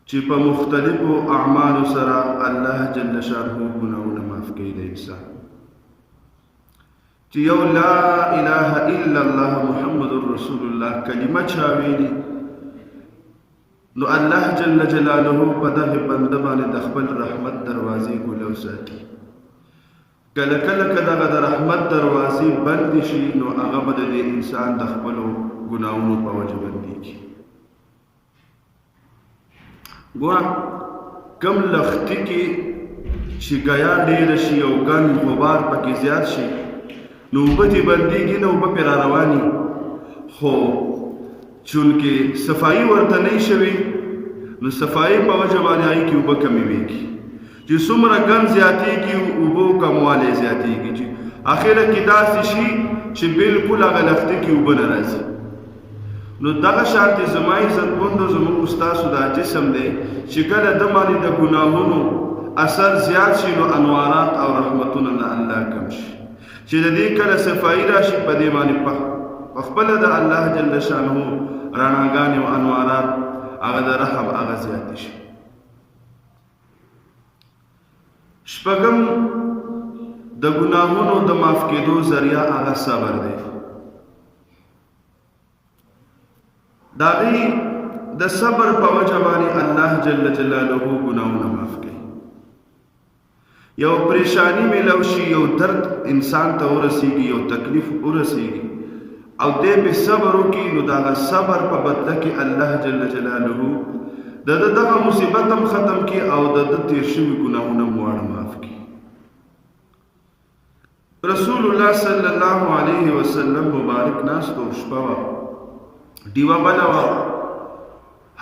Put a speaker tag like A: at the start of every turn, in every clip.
A: چې په مختلفو اعمالو سره الله جل شانه ګناهونه معاف کوي د انسان. چې یو لا اله الا الله محمد رسول الله کلمه چا ویلي نو الله جل جلاله په دغه بنده باندې د خپل رحمت دروازې ګلو ساتي. کله کله که دغه د رحمت دروازې بند شي نو هغه به د انسان د خپلو ګناهونو په وجه بندېږي. ګوره کم لختي کې چې ګیا ډېره شي او ګند غبار پکې زیات شي نو اوبه دې بندېږي نه اوبه پرې را رواني، خو چونکې صفایي ورته نه شوي نو صفایي په وجه باندې هغې کې اوبه کمې ویږي. چې څومره ګند زیاتېږي اوبو کموالی زیاتېږي، چې اخره کې داسې شي چې بلکل هغه لختي کې اوبه نه راځي. نو دغه شانتې زما عزتمندو زموږ ستاسو دا جسم دی چې کله د باندې د ګناهونو اثر زیات شي نو انوارات او رحمتونه نه الله کم شي، چې د دې کله صفایي راشي په دې باندې په خپله د الله جل شانه رڼاګانې او انوارات هغه د رحم هغه زیات شي. شپږم د ګناهونو د معاف کېدو ذریعه هغه صبر دی. د هغې د صبر په وجه باندې الله جل جلاله ګناهونه معاف کوي. یو پریشانی میلاو شي، یو درد انسان ته ورسیږي، یو تکلیف ورسیږي او دی پې صبر وکړي نو د هغه صبر په بدله کې الله جل جلاله د ده دغه مصیبت هم ختم کړي او د ده تیر شوي ګناهونه مواړه معاف کړي. رسول الله صلی الله علیه وسلم مبارک ناست و، شپه وه، ډیوه بله وه،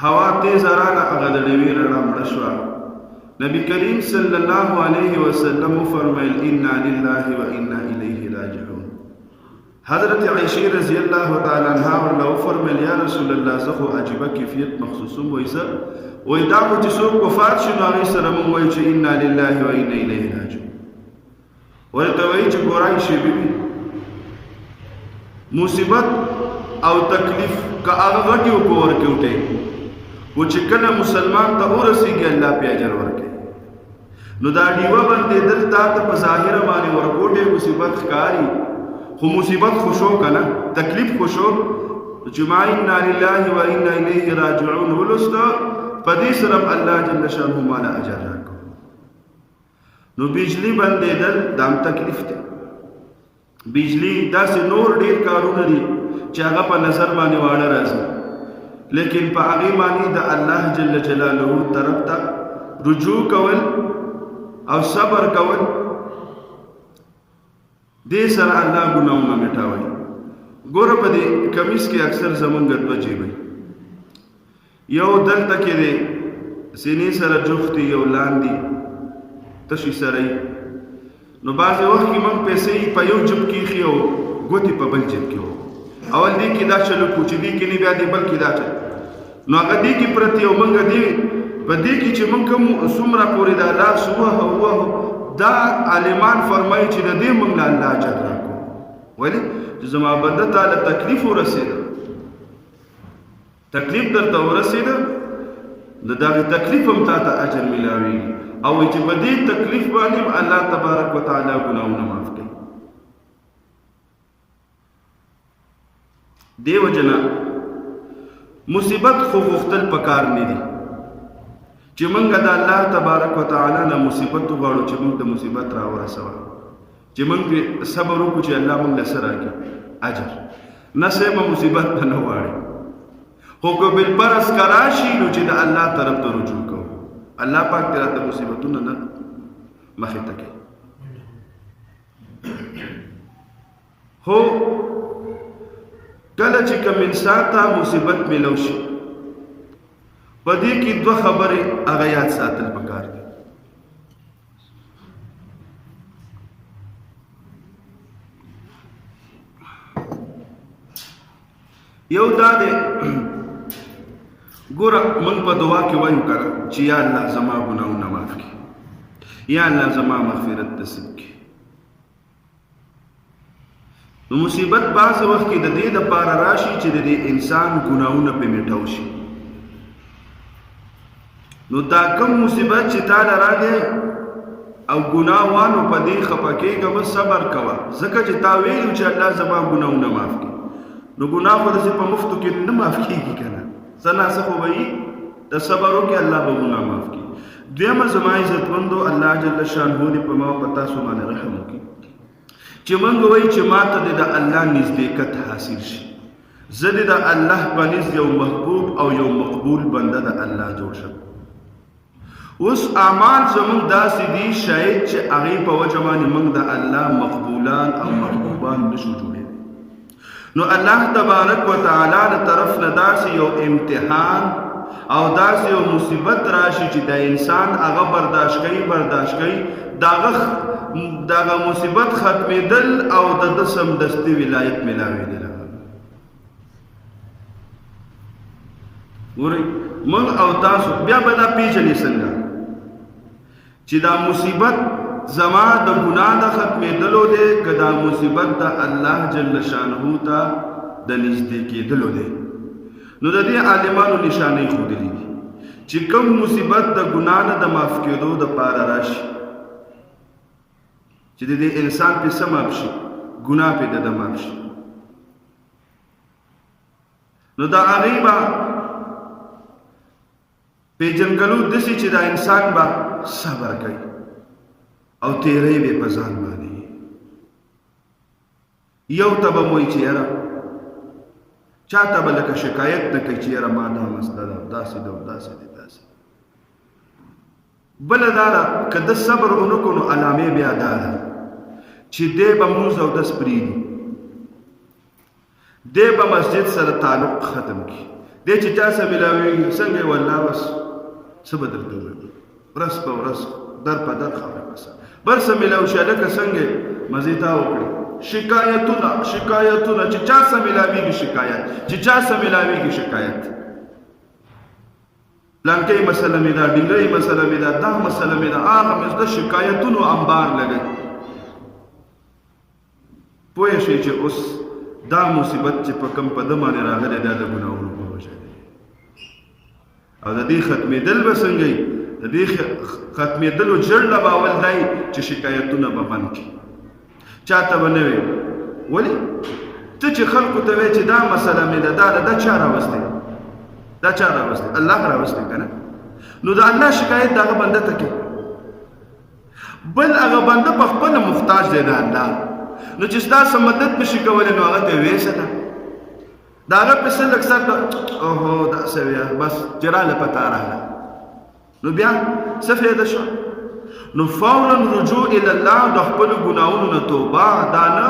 A: هوا تیزه راغله، هغه د ډیوې رڼا مړه شوه. نبی کریم صلی الله علیه وسلم وفرمیل انا لله و انا الیه راجعون. حضرت عائشہ رضی اللہ تعالی عنہ ورله وفرمیل یا رسول الله زه خو عجیبه کیفیت مخصوصوم وایي څه وایي دا خو چې څوک وفات شي نو هغې سره موږ وایو چې انا لله و انا الیه راجعون. ورته وایي چې ګوره عایشې بیبي مصیبت او تکلیف که هغه غټي و په ورکې وټی و چې کله مسلمان ته ورسېږي الله پې اجر ورکوي. نو دا ډیوه بندېدل تا ته په ظاهره باندې ورکوټې مصیبت ښکاري، خو مصیبت خوشو که نه تکلیف خوشو چې ما انا لله و انا الیه راجعون ولسته په دې سره الله جل شانه ماله اجر راکړو. نو بجلی بندېدل دا هم تکلیف دی. بجلی داسې نور ډېر کارونه دي چې هغه په نظر باندې واړه راځي، لیکن په هغې باندې د الله جل جلاله طرف ته رجوع کول او صبر کول دې سره الله ګناهونه مټاوي. ګوره په دې کمیس کې اکثر زمونږ دوه جیبې، یو دلته کې دی سینې سره جوخت یو لاندې تشي سره یي، نو بعضې وخت کې موږ پیسې په یو جیب کې ایښي او ګوتې په بل جیب کې اول دې کې دا چلو کو چې دې کې نه بیا دې بل کې دا چل نو هغه دې کې پرتې او موږ دې په دې کې چې موږ کوم څومره پورې دا لاس ووهو دا عالمان فرمایي چې د دې موږ له الله اجر راکړو. ولې چې زما بنده تا له تکلیف ورسېده، تکلیف درته ورسېده د دغې تکلیف هم تا ته اجر میلاویږي او چې په دې تکلیف باندې هم الله تبارک وتعالی ګناهونه معاف کوي. دې وجه مصیبت خو غوښتل پکار نه دي چې موږ د الله تبارک وتعالی نه مصیبت وغواړو چې موږ د مصیبت راورسوه، چې موږ پرې صبر وکړو چې الله موږ له څه راکړي اجر، نه سیمه مصیبت ته نه غواړي، خو که بالفرض که راشي نو چې د الله طرف ته رجوع کوو، الله پاک دې راته مصیبتونه نه مخې ته کوي. هو کله چې کوم انسان ته مصیبت میلاو شي په دې کې دوه خبرې هغه یاد ساتل پکار دي. یو دا دی ګوره موږ په دعا کې وایو کنه چې یا الله زما ګناهونه معاف کړي، یا الله زما مغفرت نصیب کړي. نو مصیبت بعض وخت کې د دې دپاره راشي چې د دې انسان ګناهونه پې میټاو شي. نو دا کم مصیبت چې تا له راغی او ګناه وانو په دې خفه کېږه مه صبر کوه ځکه چې تا ویلو چې الله زما ګناهونه معاف کړي نو ګناه خو داسې په مفتو کې نه معاف کېږي که نه څه ناڅه خو به وي ته صبر وکړې الله به ګناه معاف کړي دویمه زما عزتمندو الله جل شانه دې په ما او په تاسو باندې رحم وکړي چې موږ وایي چې ما ته د الله نزدېکت حاصل شي زه د الله په نزد یو محبوب او یو مقبول بنده د الله جوړ شم اوس اعمال زموږ داسې دي شاید چې هغې په وجه باندې موږ د الله مقبولان او محبوبان نشو جوړېدی نو الله تبارک وتعالی د طرف نه داسې یو امتحان او داسې یو مصیبت راشي چې د انسان هغه برداشت کوي دغه مصیبت ختمېدل او د ده سمدستي ولایت میلاوېدل ګورئ موږ او تاسو بیا به دا پیژنې څنګه چې دا مصیبت زما د ګناه د ختمېدلو دی که دا مصیبت د الله جل شانه ته د نږدې کېدلو دی نو د دې عالمانو نشانې ښودلي دي چې کوم مصیبت د ګناه نه د معاف کېدو دپاره راشي چې د دې انسان پې څه معاف شي ګناه پې د ده معاف شي نو د هغې به پیژنګلو داسې چې دا انسان به صبر کوي او تیری به په ځان باندې یو ته به وایي چې یاره چا ته به لکه شکایت نه کوي چې یاره ما دا مسله ده داسې ده داسې ده داسې بله دا ده که ده صبر ونه کړو نو علامې بیا دا ده چې دی به مونځ او دس پرېږدي دی به مسجد سره تعلق ختم کړي دی چې چا سره میلاوېږي څنګه یې والله بس څه به درته ووایم ورځ په ورځ در په در خبره بس بل څه میلاو شي هلکه څنګه مزې تا وکړي شکایتونه چې چا سره میلاوېږي شکایت چې چا سره میلاوېږي شکایت پلانکۍ مسله مې ده ډنګرۍ مسله مې ده دا مسله مې ده هغه مې د شکایتونو انبار لګوي پوه شئ چې اوس دا مصیبت چې په کوم په ده باندې راغلی دا د ګناهونو په وجه دی او د دې ختمېدل به څنګه وي د دې ختمېدلو جړ لباول دی چې شکایتونه به بند کړي چا ته به نه وي ولې ته چې خلکو ته وایې چې دا مسله مې ده دا چا راوستی دا چا راوستی الله راوستی که نه نو د الله شکایت د هغه بنده ته کوي بل هغه بنده په خپله محتاج دی د الله نو چې ستا څه مدد نشي کولی نو هغه ته ویسه ده د هغه پسې لږ سر ته اوهو داسې ویه بس چې راله پته راله نو بیا څه فایده شوه نو فورا رجوع الی الله د خپلو ګناهونو نه توبه دا نه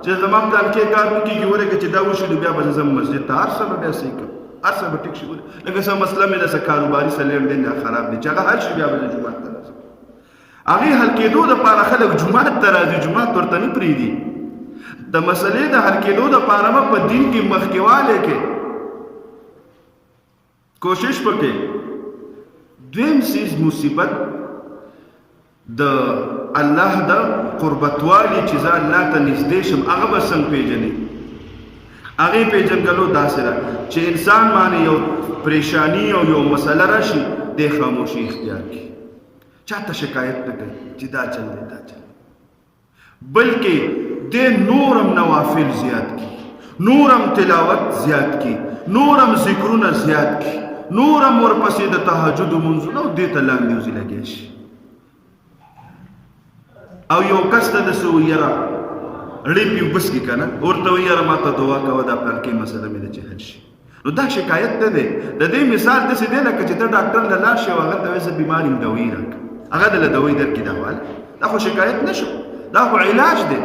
A: چې زما پلانکۍ کار نه کېږي ورېږه چې دا وشي نو بیا به زه ځم مسجد ته هر څه به بیا صحیح کړم هر څه به ټیک شي لکه څه مسله مې ده څه کاروباري څه لین دین خراب دی چې هغه حل شي بیا به زه جومات ته راځم هغې حل کېدو دپاره خلک جومات ته راځي جومات ورته نه پرېږدي د مسلې د حل کېدو دپاره به په دین کې مخکېوالی کې کوشش وکړې دویم څیز مصیبت د الله د قربتوالي چې زه الله ته نږدې شم هغه به څنګه پېژنې هغې پېژنګلو داسې ده چې انسان باندې یو پریشانی او یو مسله راشي دی خاموشي اختیار کړي چاته شکایت نه کوي چې دا چل دی دا چل بلکې دی نورم نوافل زیات کړي نورم تلاوت زیات کړي نورم ذکرونه زیات کړي نورم ورپسې د تهجد منځونه او دې ته لاندې وځي لګیا شي او یو کس ته داسې وایي یاره ړیپ یې وبس کړي که نه ورته وایي یاره ما ته دعا کوه دا پلانکۍ مسله مې ده چې حل شي نو دا شکایت نه دی د دې مثال داسې دی لکه چې ته ډاکټر له لاړ شې او هغه ته وایي زه بیمار یم دوایي راکړه هغه دله دوایي درکړي دا واله دا خو شکایت نه شو دا خو علاج دی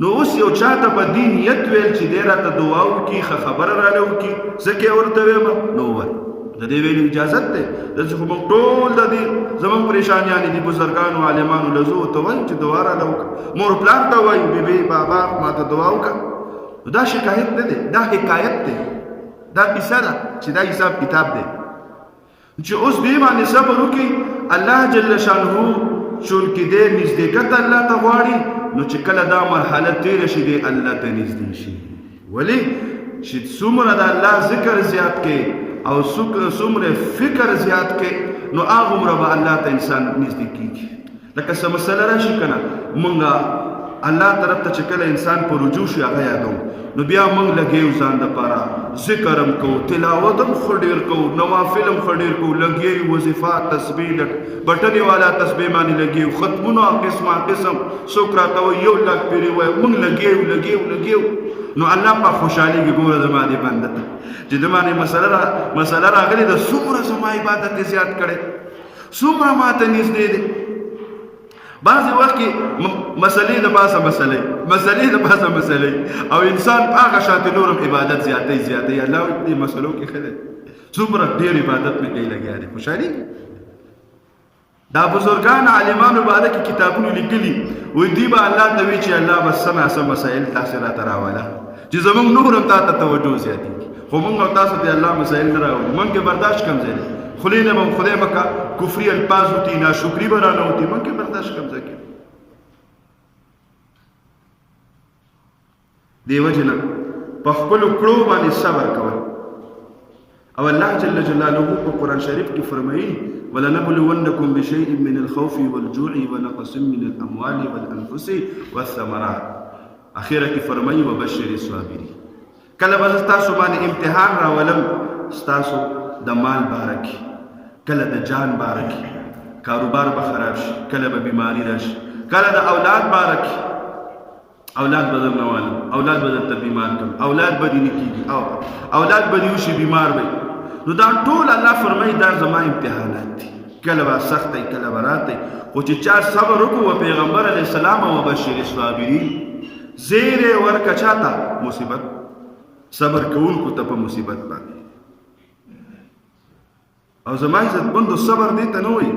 A: نو اوس یو چاته په دې نیت ویل چې دی راته دعا وکړي ښه خبره راله وکړي ځکه یې ورته ویم نو ووایي د دې ویلو اجازت دی داسې خو موږ ټول د دې زموږ پریشانیانې دي بزرګانو عالمانو له زه ورته وایم چې دعا راله وکړه مور پلار ته وایي بیبي بابا ما ته دعا وکړه نو دا شکایت نه دی دا حکایت دی دا کیسه ده چې دا حساب کتاب دی چې اوس دې باندې صبر وکړي الله جل شانه چونکې دی نږدېکت الله ته غواړي نو چې کله دا مرحله تېره شي دی الله ته نږدې شي ولې چې څومره د الله ذکر زیات کړي او څومره فکر زیات کې نو هغومره به الله ته انسان نږدې کېږي. لکه څه مسله راشي که نه مونږ الله طرف ته چې کله انسان په رجوع شي هغه یادوم نو بیا موږ لګیو ځان دپاره ذکر هم کوو تلاوت هم ښه ډېر کوو نوافل هم ښه ډېر کوو لګیو وظیفه تسبیح بټنې والا تسبیح باندې لګیو ختمونه قسمه قسم څوک راته وایي 1 لک پیرې وایي موږ لګیو نو الله پاک خوشحالېږي ګوره زما دې بنده ته چې د باندې مسله راغلې ده څومره زما عبادت یې زیات کړی څومره ماته نږدې دی. بعضې وخت کې مسلې د پاسه مسلې او انسان هغه شاته نور هم عبادت زیاتوي الله دې مسلو کې ښه دی څومره ډېر عبادت مې کوي لګیا دی خوشحالېږي. دا بزرګان عالمانو باره کې کتابونو لیکلي وایي دوی به الله ته وایي چې الله بس سم مسایل تاسې راته راوله چې زموږ نور هم تا ته توجه زیاتېږي خو موږ او تاسو ته الله مسایل نه راوړي موږ کې برداشت کم ځای دی خولې نه به خدای مکه کفري الفاظ وتي ناشکري به رانه وتي موږ کې برداشت کم ځای کې. دې وجې نه په خپلو کړو باندې صبر کول او الله جل جلاله په قرآن شریف کې فرمایي ولنبلونکم بشیء من الخوف والجوع ونقص من الاموال والانفس والثمرات اخره کې فرمایي وبشر الصابرین. کله به ستاسو باندې امتحان راولم ستاسو د مال باره کې کله د جان باره کې کاروبار به خراب شي کله به بیماری راشي کله د اولاد باره کې اولاد به درنه والم اولاد به درته بیمار کړم اولاد به دې نه کېږي او اولاد به دې وشي بیمار وي نو دا ټول الله فرمایي دا زما امتحانات دي کله به سخت دی کله به رات دی خو چې چا صبر وکړو و پیغمبر علیه السلام او بشیر الصابرین زیرې ورکه چاته مصیبت صبر کوونکو ته په مصیبت باندې او زما عزتمندو صبر دې ته نه وایي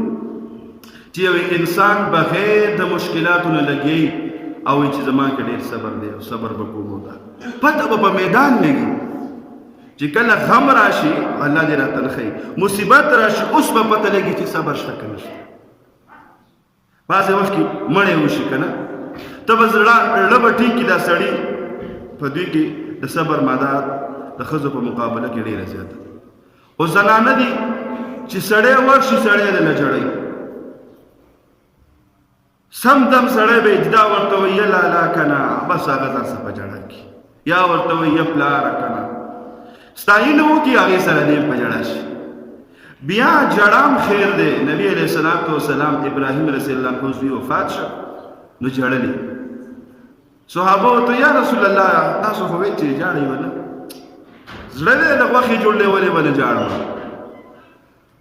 A: چې یو انسان بغیر د مشکلاتو نه لګي او چې زما کې ډېر صبر دی او صبر به کوم دا پته به په میدان لګي چې کله غم راشي الله دې راته نه ښایي مصیبت راشي اوس به پته لګي چې صبر شته که نشته. بعضې وخت کې مړی وشي که نه ته به زړه به ټینګ کړي دا سړي په دوی کې د صبر ماده د ښځو په مقابله کې ډېره زیاته ده خو زنانه دي چې سړی ورشي سړی دې نه جړوي سم دم سړی به اجدا ورته وایي یا لالا که نه بس هغه ځان څه په جړه کړي یا ورته وایي یا پلاره که نه ستاینه وکړي هغې سره دې په جړه شي بیا جړام خیر دی. نبی علیه الصلاة والسلام ابراهیم رسول الله کو زوی وفات شو نو جړلې صحابه ورته یا رسول الله تاسو خو وایئ چې جاړئ ونه زړه دې د غوښې جوړلی ولې به نه جاړو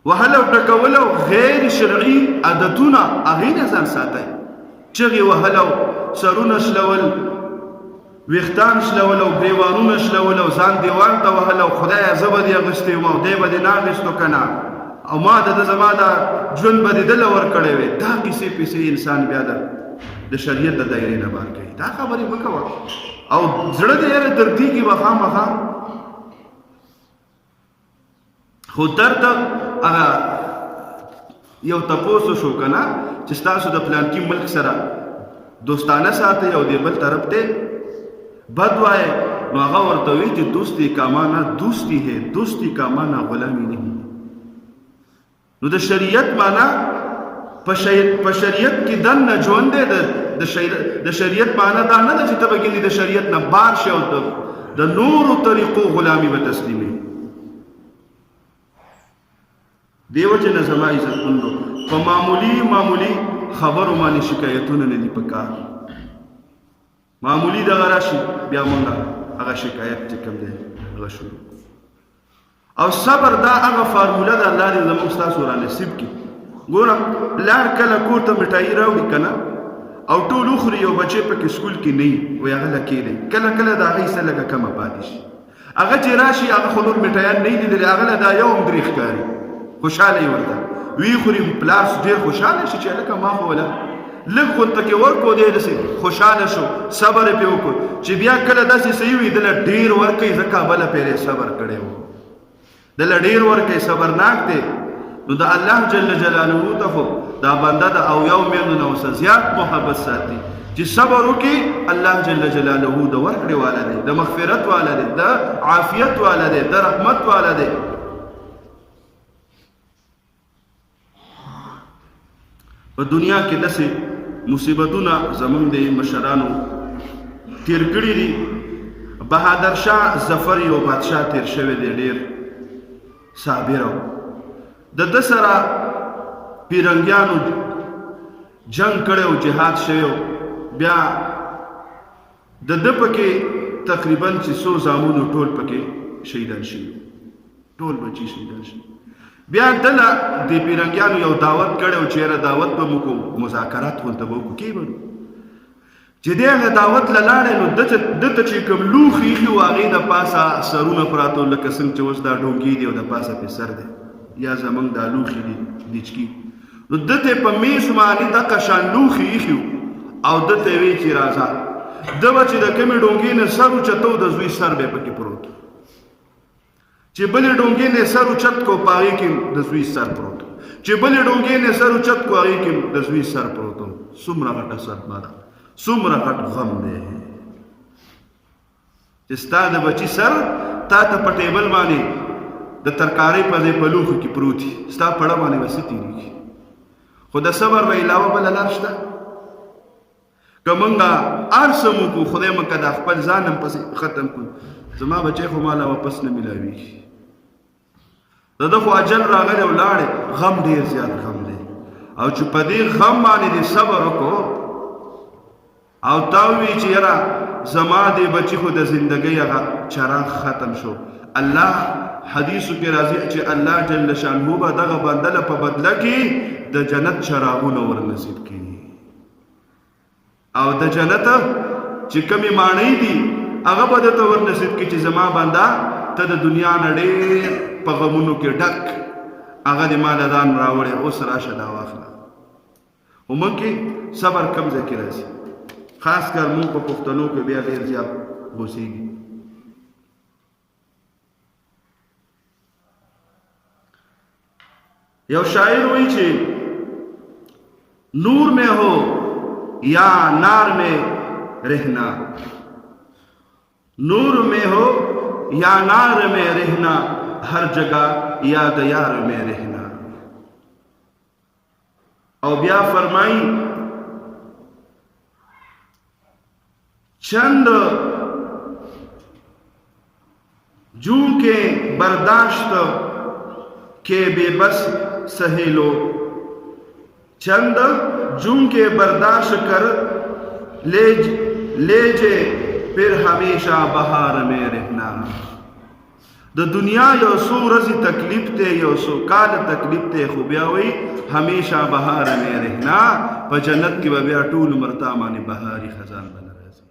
A: وهل او ټکول او غیر شرعي عادتونه هغې نه ځان ساتئ چغې وهل او سرونه شلول ویښتان شلول او ګریوانونه شلول او ځان دیوال ته وهل او خدایه زه به دې اخیستی وم او دی به دې نه اخیستو که نه او ما د زما دا ژوند به دې دله ورکړی وی دا کیسې پیسې انسان بیا د شریعت د دایرې نه بار کوي دا خبرې مه کوه او زړه دې یاره دردېږي به خامخا خو درد هغه یو تپوس شو که نه چې ستاسو د پلانکي ملک سره دوستانه ساتئ او دې بل طرف ته بد وائے نو هغه ورته وایي چې دوستی کا معنی دوستی ہے دوستی کا معنی غلامی نہیں. نو د شریعت معنی په شریعت کې دننه ژوند دی د شریعت معنی دا نه ده چې ته به ګنې د شریعت نه بار شي او د نورو طریقو غلامي به تسلیموي. دې وجې نه زما عزتمندو په معمولي خبرو باندې شکایتونه نه دي پکار معمولی دغه راشي بیا مونږ هغه شکایت چې کوم دی هغه شروع او صبر دا هغه فارموله ده الله دې زموږ ستاسو را نصیب کړي. ګوره پلار کله کور ته مټایي راوړي که نه او ټول وخوري یو بچی پکې سکول کې نه وي وایي هغه لکې دی کله د هغې څه لږه کمه پاتې شي هغه چې راشي هغه خو نور مټایان نه دي لیدلي هغه له دا یو هم درې ښکاري خوشحاله یې ورته وی خوري پلار ډېر خوشحاله شي چې هلکه ما خو وله لږ غونته کې ورکړو دی داسې خوشحاله شو صبر یې پرې وکړو چې بیا کله داسې صحیح وي دله ډېر ورکوي ځکه بله پیرې صبر کړی و دله ډېر ورکوي صبرناک دی نو د الله جل جلاله ته خو دا بنده د اویاو میندو نه ورسره زیات محبت ساتي چې صبر وکړي الله جل جلاله د ورکړې والا دی د مغفرت والا دی د عافیت والا دی د رحمت والا دی په دنیا کې داسې مصیبتونه زمونږ د مشرانو تیر کړي دي. بهادر شاه ظفر یو بادشاه تیر شوی دی، ډېر صابر و. د ده سره پیرنګیانو جنگ کړی او جهاد شوی و. بیا د ده پکې تقریبا چې څو زامونو ټول پکې شهیدان شوي، ټول بچي شهیدان شوي. بیا دله د پیرنګیانو یو دعوت کړی و چې یاره دعوت به موږ مذاکرات غونته به وکړو. کې به چې دی هغه دعوت له لاړی نو ده ته چې کوم لوښي ایښي و هغې د پاسه سرونه پراته وو، لکه څنګه چې اوس دا ډونګي دی او د پاسه پې سر دی، یا زمونږ دا لوښي دي دیچکي. نو ده ته په میز باندې دغه شان لوښي ایښي وو او ده ته یې وی چې راځه. ده به چې د کومې ډونګې نه سر اوچته و د زوی سر به یې پکې پروت و، چې بلې ډونګې نه سر اوچت کو په هغې کې د زوی سر پروت و، چې بلې ډونګې نه سر اوچت کو هغې کې د زوی سر پروت و. څومره غټه صدمه ده، څومره غټ غم دی چې ستا د بچي سر تا ته په ټیبل باندې د ترکارۍ په ځای په لوښو کې پروت وي، ستا پړه باندې به څه تېرېږي. خو د صبر به علاوه بله لار شته؟ که موږ هر څه مو کړو، خدای مه که دا خپل ځان هم پسې ختم کړو، زما بچی خو ماله واپس نه میلاویږي. د ده خو اجل راغلی او لاړې، غم ډېر زیات غم دی. او چې په دې غم باندې دې صبر وکړو او تا ووایي چې یاره زما دې بچي خو د زندګۍ هغه چراغ ختم شو. الله حدیثو کې راځي چې الله جل شانهو به دغه بنده له په بدله کې د جنت چراغونه ور نصیب کړي او د جنت چې کومې ماڼۍ دي هغه به درته ور نصیب کړي چې زما بنده ته د دنیا نه ډېر په غمونو کې ډک هغه دې ما له ځان راوړی، اوس راشه دا واخله. خو موږ کې صبر کم ځای کې راځي، خاص کر موږ په پښتنو کې بیا ډېر زیات غوسېږي. یو شاعر وایي چې نور میں ہو یا نار میں رہنا، نور میں ہو یا نار میں رہنا، ہر جگہ یاد یار میں رہنا. او بیا فرمائی چند جوں کے برداشت کے بے بس سہیلو، چند جوں کے برداشت کر لیجے پھر ہمیشہ بہار میں رہنا. د دنیا یو څو ورځې تکلیف دی، یو څو کاله تکلیف دی، خو بیا وایي همیشه بهار میں رہنا. په جنت کې به بیا ټول عمر تا باندې بهاري خزان به نه راځي.